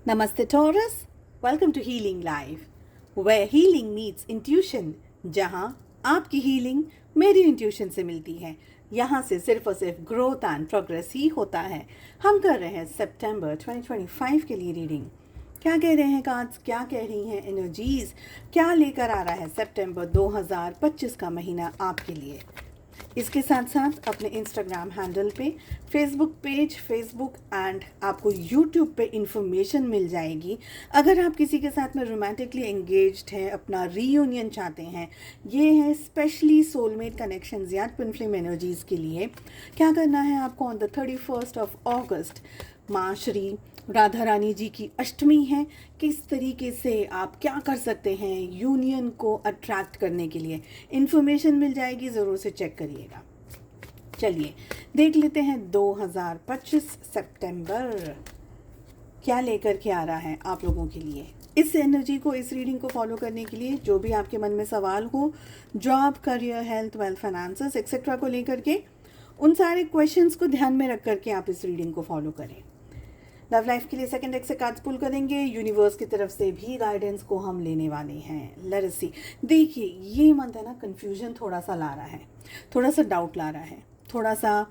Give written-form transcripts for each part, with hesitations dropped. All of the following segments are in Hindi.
Namaste Taurus, welcome to Healing Live, where healing meets intuition, जहाँ आपकी हीलिंग मेरी इंट्यूशन से मिलती है। यहाँ से सिर्फ और सिर्फ ग्रोथ एंड प्रोग्रेस ही होता है। हम कर रहे हैं सितंबर 2025 के लिए रीडिंग। क्या कह रहे हैं कार्ड्स, क्या कह रही हैं एनर्जीज, क्या लेकर आ रहा है सितंबर 2025 का महीना आपके लिए। इसके साथ साथ अपने इंस्टाग्राम हैंडल पे, फेसबुक पेज, फेसबुक एंड आपको यूट्यूब पे इंफॉर्मेशन मिल जाएगी। अगर आप किसी के साथ में रोमांटिकली एंगेज्ड हैं, अपना रीयूनियन चाहते हैं, ये है स्पेशली सोलमेट कनेक्शंस या ट्विन फ्लेम एनर्जीज़ के लिए। क्या करना है आपको ऑन द 31 अगस्त, माँ श्री राधा रानी जी की अष्टमी है। किस तरीके से आप क्या कर सकते हैं यूनियन को अट्रैक्ट करने के लिए, इन्फॉर्मेशन मिल जाएगी, ज़रूर से चेक करिएगा। चलिए देख लेते हैं 2025 सितंबर क्या लेकर के आ रहा है आप लोगों के लिए। इस एनर्जी को, इस रीडिंग को फॉलो करने के लिए जो भी आपके मन में सवाल हो, job, career, health, wealth, finances etcetera को लेकर के, उन सारे क्वेश्चंस को ध्यान में रख करके आप इस रीडिंग को फॉलो करें। लव लाइफ के लिए सेकंड डेक से कार्ड्स पुल करेंगे। यूनिवर्स की तरफ से भी गाइडेंस को हम लेने वाले हैं। Let's see. देखिए ये मंथ है ना, कंफ्यूजन थोड़ा सा ला रहा है, थोड़ा सा डाउट ला रहा है, थोड़ा सा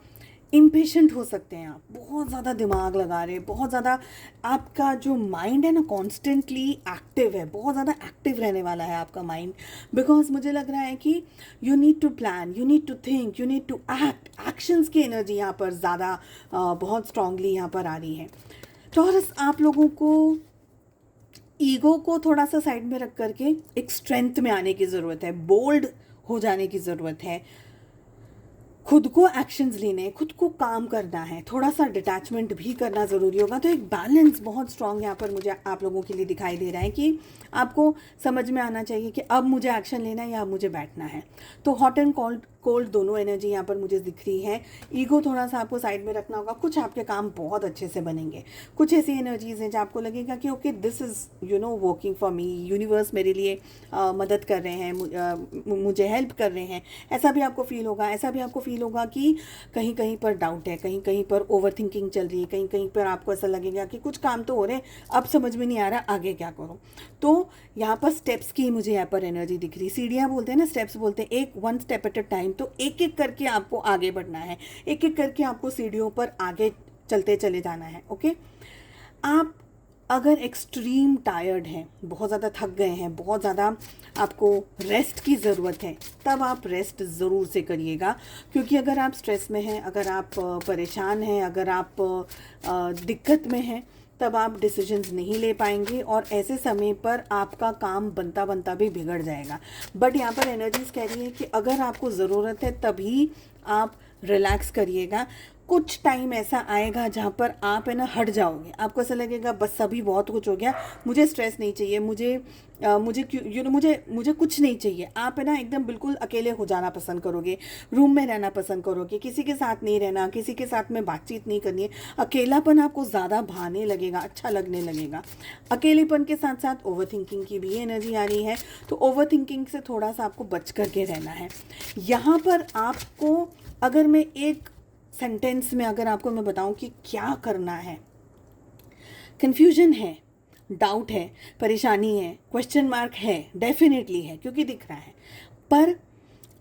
इम्पेशेंट हो सकते हैं आप, बहुत ज़्यादा दिमाग लगा रहे, बहुत ज़्यादा आपका जो माइंड है ना कॉन्स्टेंटली एक्टिव है, बहुत ज़्यादा एक्टिव रहने वाला है आपका माइंड। बिकॉज मुझे लग रहा है कि you need to plan, you need to think, you need to act. Actions की एनर्जी यहाँ पर ज़्यादा बहुत स्ट्रांगली यहाँ पर आ रही है। टॉरस, आप लोगों को ईगो को थोड़ा सा साइड में रख करके एक स्ट्रेंथ में आने की ज़रूरत है, बोल्ड हो जाने की ज़रूरत है, खुद को एक्शंस लेने, खुद को काम करना है, थोड़ा सा डिटैचमेंट भी करना ज़रूरी होगा। तो एक बैलेंस बहुत स्ट्रांग यहाँ पर मुझे आप लोगों के लिए दिखाई दे रहा है कि आपको समझ में आना चाहिए कि अब मुझे एक्शन लेना है या अब मुझे बैठना है। तो हॉट एंड कोल्ड दोनों एनर्जी यहाँ पर मुझे दिख रही है। ईगो थोड़ा सा आपको साइड में रखना होगा। कुछ आपके काम बहुत अच्छे से बनेंगे, कुछ ऐसी एनर्जीज हैं जहाँ आपको लगेगा कि okay this is working for me, universe मेरे लिए मदद कर रहे हैं, मुझे हेल्प कर रहे हैं। ऐसा भी आपको फील होगा, ऐसा भी आपको फील होगा कि कहीं कहीं पर डाउट है, कहीं कहीं पर ओवर थिंकिंग चल रही है, कहीं कहीं पर आपको ऐसा लगेगा कि कुछ काम तो हो रहे हैं, अब समझ में नहीं आ रहा आगे क्या करूँ। तो यहाँ पर स्टेप्स की मुझे यहाँ पर एनर्जी दिख रही। सीढ़ियाँ बोलते हैं ना, स्टेप्स बोलते हैं, एक one step at a time. तो एक एक करके आपको आगे बढ़ना है, एक एक करके आपको सीढ़ियों पर आगे चलते चले जाना है। ओके, आप अगर एक्सट्रीम टायर्ड हैं, बहुत ज़्यादा थक गए हैं, बहुत ज़्यादा आपको रेस्ट की ज़रूरत है, तब आप रेस्ट ज़रूर से करिएगा। क्योंकि अगर आप स्ट्रेस में हैं, अगर आप परेशान हैं, अगर आप दिक्कत में हैं, तब आप डिसीजंस नहीं ले पाएंगे और ऐसे समय पर आपका काम बनता बनता भी बिगड़ जाएगा। बट यहाँ पर एनर्जीज कह रही है कि अगर आपको ज़रूरत है तभी आप रिलैक्स करिएगा। कुछ टाइम ऐसा आएगा जहाँ पर आप है ना हट जाओगे, आपको ऐसा लगेगा बस अभी बहुत कुछ हो गया, मुझे स्ट्रेस नहीं चाहिए, मुझे कुछ नहीं चाहिए। आप है ना एकदम बिल्कुल अकेले हो जाना पसंद करोगे, रूम में रहना पसंद करोगे, किसी के साथ नहीं रहना, किसी के साथ में बातचीत नहीं करनी है। अकेलापन आपको ज़्यादा भाने लगेगा, अच्छा लगने लगेगा। अकेलेपन के साथ साथ ओवर थिंकिंग की भी एनर्जी आ रही है। तो ओवर थिंकिंग से थोड़ा सा आपको बच करके रहना है। यहाँ पर आपको अगर मैं एक सेंटेंस में अगर आपको मैं बताऊं कि क्या करना है, कन्फ्यूजन है, डाउट है, परेशानी है, क्वेश्चन मार्क है, डेफिनेटली है क्योंकि दिख रहा है। पर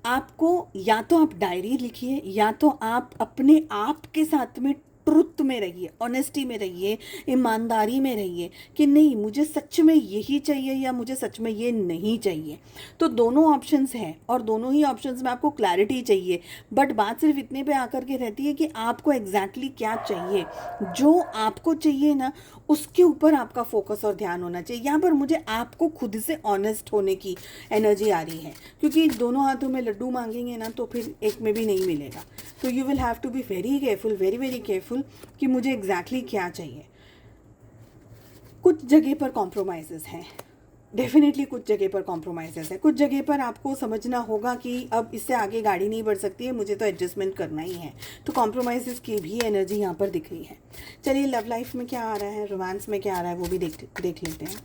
आपको या तो आप डायरी लिखिए, या तो आप अपने आप के साथ में ट्रुथ में रहिए, ऑनेस्टी में रहिए, ईमानदारी में रहिए कि नहीं मुझे सच में यही चाहिए या मुझे सच में ये नहीं चाहिए। तो दोनों ऑप्शंस हैं और दोनों ही ऑप्शंस में आपको क्लैरिटी चाहिए। बट बात सिर्फ इतने पे आकर के रहती है कि आपको एग्जैक्टली क्या चाहिए। जो आपको चाहिए ना, उसके ऊपर आपका फोकस और ध्यान होना चाहिए। यहाँ पर मुझे आपको खुद से ऑनेस्ट होने की एनर्जी आ रही है, क्योंकि दोनों हाथों में लड्डू मांगेंगे ना तो फिर एक में भी नहीं मिलेगा। तो you will have to be very careful, very very careful कि मुझे एग्जैक्टली क्या चाहिए। कुछ जगह पर कॉम्प्रोमाइज़ेस हैं, डेफिनेटली कुछ जगह पर कॉम्प्रोमाइज़ेस है, कुछ जगह पर आपको समझना होगा कि अब इससे आगे गाड़ी नहीं बढ़ सकती है, मुझे तो एडजस्टमेंट करना ही है। तो कॉम्प्रोमाइज़ेस की भी एनर्जी यहाँ पर दिख रही है। चलिए लव लाइफ में क्या आ रहा है, रोमांस में क्या आ रहा है, वो भी देख लेते हैं।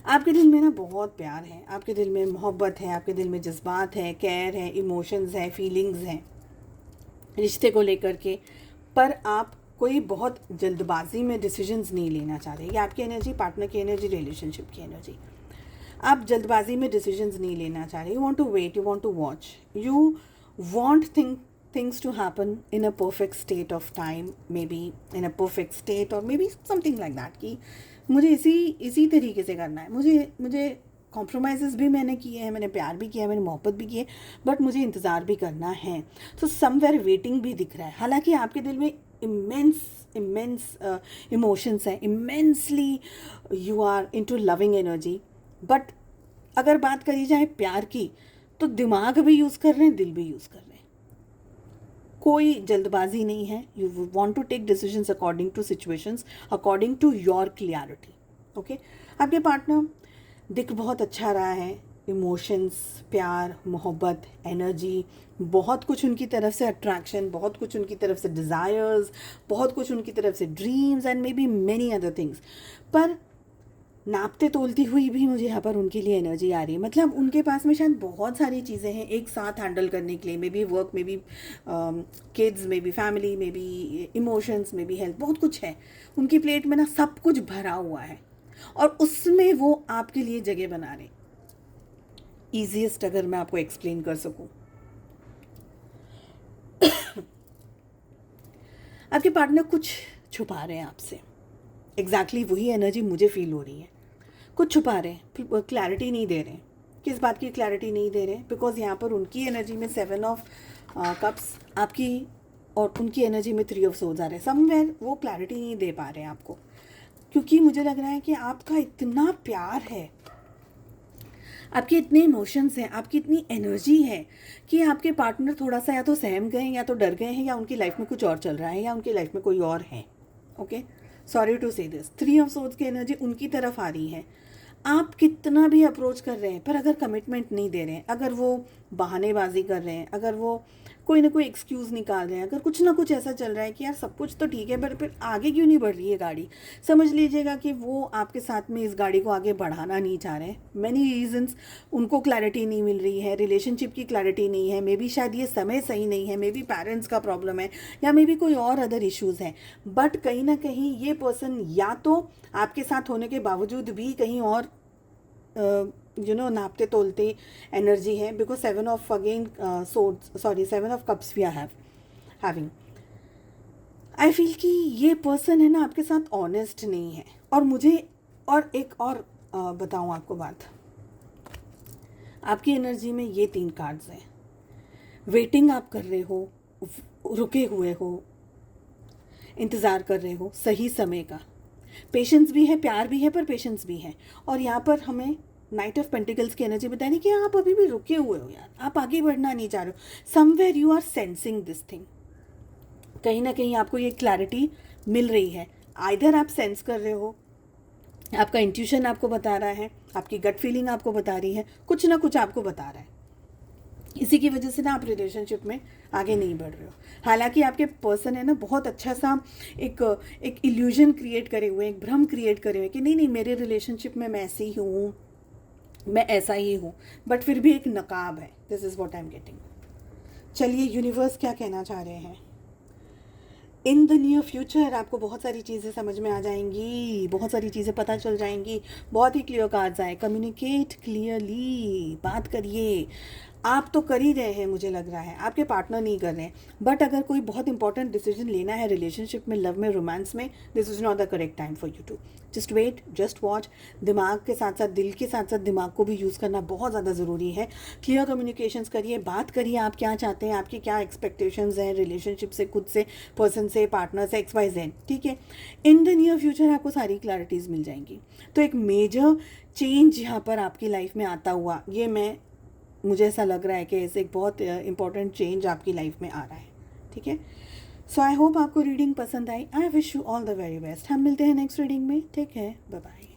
आपके दिल में ना बहुत प्यार है, आपके दिल में मोहब्बत है, आपके दिल में जज्बात है, केयर है, इमोशंस है, फीलिंग्स हैं रिश्ते को लेकर के। पर आप कोई बहुत जल्दबाजी में डिसीजंस नहीं लेना चाह रहे। ये आपकी एनर्जी, पार्टनर की एनर्जी, रिलेशनशिप की एनर्जी। आप जल्दबाजी में डिसीजंस नहीं लेना चाह रहे। You want to wait, you want to watch, you want things to happen in a perfect state of time, maybe in a perfect state or maybe something like that, कि मुझे इसी तरीके से करना है। मुझे कॉम्प्रोमाइज़ भी मैंने किए हैं, मैंने प्यार भी किया है, मैंने मोहब्बत भी की है, बट मुझे इंतज़ार भी करना है। तो समवेयर वेटिंग भी दिख रहा है। हालांकि आपके दिल में इमेंस इमोशंस हैं, immensely you are into loving energy, but अगर बात करी जाए प्यार की तो दिमाग भी यूज़ कर रहे हैं, दिल भी यूज़ कर रहे हैं। कोई जल्दबाजी नहीं है। You want to take decisions according to situations, according to your clarity. Okay, आपके पार्टनर दिख बहुत अच्छा रहा है। इमोशंस, प्यार, मोहब्बत, एनर्जी, बहुत कुछ उनकी तरफ से अट्रैक्शन, बहुत कुछ उनकी तरफ से डिज़ायर्स, बहुत कुछ उनकी तरफ से dreams and may be many other things. पर नापते तोलती हुई भी मुझे यहाँ पर उनके लिए एनर्जी आ रही है। मतलब उनके पास में शायद बहुत सारी चीज़ें हैं एक साथ हैंडल करने के लिए। May be work, may be kids, may be family, may be emotions, may be health, बहुत कुछ है उनकी प्लेट में ना, सब कुछ भरा हुआ है और उसमें वो आपके लिए जगह बना रहे। ईजीएस्ट अगर मैं आपको एक्सप्लेन कर सकूं, आपके पार्टनर कुछ छुपा रहे हैं आपसे। एग्जैक्टली वही एनर्जी मुझे फील हो रही है। कुछ छुपा रहे हैं, क्लैरिटी नहीं दे रहे हैं। किस बात की क्लैरिटी नहीं दे रहे? बिकॉज यहाँ पर उनकी एनर्जी में 7 ऑफ कप्स, आपकी और उनकी एनर्जी में 3 ऑफ सोर्ड्स आ रहे हैं। समवेयर वो क्लैरिटी नहीं दे पा रहे हैं आपको, क्योंकि मुझे लग रहा है कि आपका इतना प्यार है, आपके इतने इमोशंस हैं, आपकी इतनी एनर्जी है कि आपके पार्टनर थोड़ा सा या तो सहम गए हैं, या तो डर गए हैं, या उनकी लाइफ में कुछ और चल रहा है, या उनकी लाइफ में कोई और है। ओके, सॉरी टू से दिस। 3 ऑफ सोर्ड्स की एनर्जी उनकी तरफ आ रही है। आप कितना भी अप्रोच कर रहे हैं, पर अगर कमिटमेंट नहीं दे रहे हैं, अगर वो बहानेबाजी कर रहे हैं, अगर वो कोई ना कोई एक्सक्यूज़ निकाल रहे हैं, अगर कुछ ना कुछ ऐसा चल रहा है कि यार सब कुछ तो ठीक है पर फिर आगे क्यों नहीं बढ़ रही है गाड़ी, समझ लीजिएगा कि वो आपके साथ में इस गाड़ी को आगे बढ़ाना नहीं चाह रहे हैं। मैनी रीजंस, उनको क्लैरिटी नहीं मिल रही है, रिलेशनशिप की क्लैरिटी नहीं है, मे बी शायद ये समय सही नहीं है, मे बी पेरेंट्स का प्रॉब्लम है, या मे बी कोई और अदर इश्यूज़ हैं। बट कहीं ना कहीं ये पर्सन या तो आपके साथ होने के बावजूद भी कहीं और नापते तोलते एनर्जी है। Because 7 of again swords, sorry 7 of cups we are having. I feel कि ये पर्सन है ना आपके साथ ऑनेस्ट नहीं है। और मुझे और एक और बताऊं आपको बात, आपकी एनर्जी में ये 3 कार्ड्स हैं। वेटिंग आप कर रहे हो, रुके हुए हो, इंतज़ार कर रहे हो सही समय का। पेशेंस भी है, प्यार भी है, पर पेशेंस भी है। और यहाँ पर हमें नाइट ऑफ पेंटिकल्स की एनर्जी बताई नहीं कि आप अभी भी रुके हुए हो यार, आप आगे बढ़ना नहीं चाह रहे हो। Somewhere you are sensing this thing, कहीं ना कहीं आपको ये क्लैरिटी मिल रही है। आइदर आप सेंस कर रहे हो, आपका इंट्यूशन आपको बता रहा है, आपकी गट फीलिंग आपको बता रही है, कुछ ना कुछ आपको बता रहा है। इसी की वजह से ना आप रिलेशनशिप में आगे नहीं बढ़ रहे हो। हालांकि आपके पर्सन है ना बहुत अच्छा सा एक इल्यूजन क्रिएट करे हुए, एक भ्रम क्रिएट करे हुए कि नहीं नहीं मेरे रिलेशनशिप में मैं ऐसे ही हूँ, मैं ऐसा ही हूँ, बट फिर भी एक नकाब है। This is what I am getting. चलिए यूनिवर्स क्या कहना चाह रहे हैं। इन द नियर फ्यूचर आपको बहुत सारी चीज़ें समझ में आ जाएंगी, बहुत सारी चीज़ें पता चल जाएंगी। बहुत ही क्लियर कार्ड्स आए। कम्युनिकेट क्लियरली, बात करिए। आप तो कर ही रहे हैं, मुझे लग रहा है आपके पार्टनर नहीं कर रहे हैं। बट अगर कोई बहुत इंपॉर्टेंट डिसीजन लेना है रिलेशनशिप में, लव में, रोमांस में, this is not the correct time for you to just wait, just watch. दिमाग के साथ साथ, दिल के साथ साथ दिमाग को भी यूज़ करना बहुत ज़्यादा ज़रूरी है। क्लियर कम्युनिकेशंस करिए, बात करिए आप क्या चाहते हैं, आपकी क्या एक्सपेक्टेशंस हैं रिलेशनशिप से, खुद से, पर्सन से, पार्टनर से, XYZ। ठीक है, इन द नियर फ्यूचर आपको सारी क्लैरिटीज़ मिल जाएंगी। तो एक मेजर चेंज यहाँ पर आपकी लाइफ में आता हुआ, ये मुझे ऐसा लग रहा है कि ऐसे एक बहुत इंपॉर्टेंट चेंज आपकी लाइफ में आ रहा है। ठीक है, सो आई होप आपको रीडिंग पसंद आई। I wish you all the very best. हम मिलते हैं नेक्स्ट रीडिंग में। Take care, bye bye.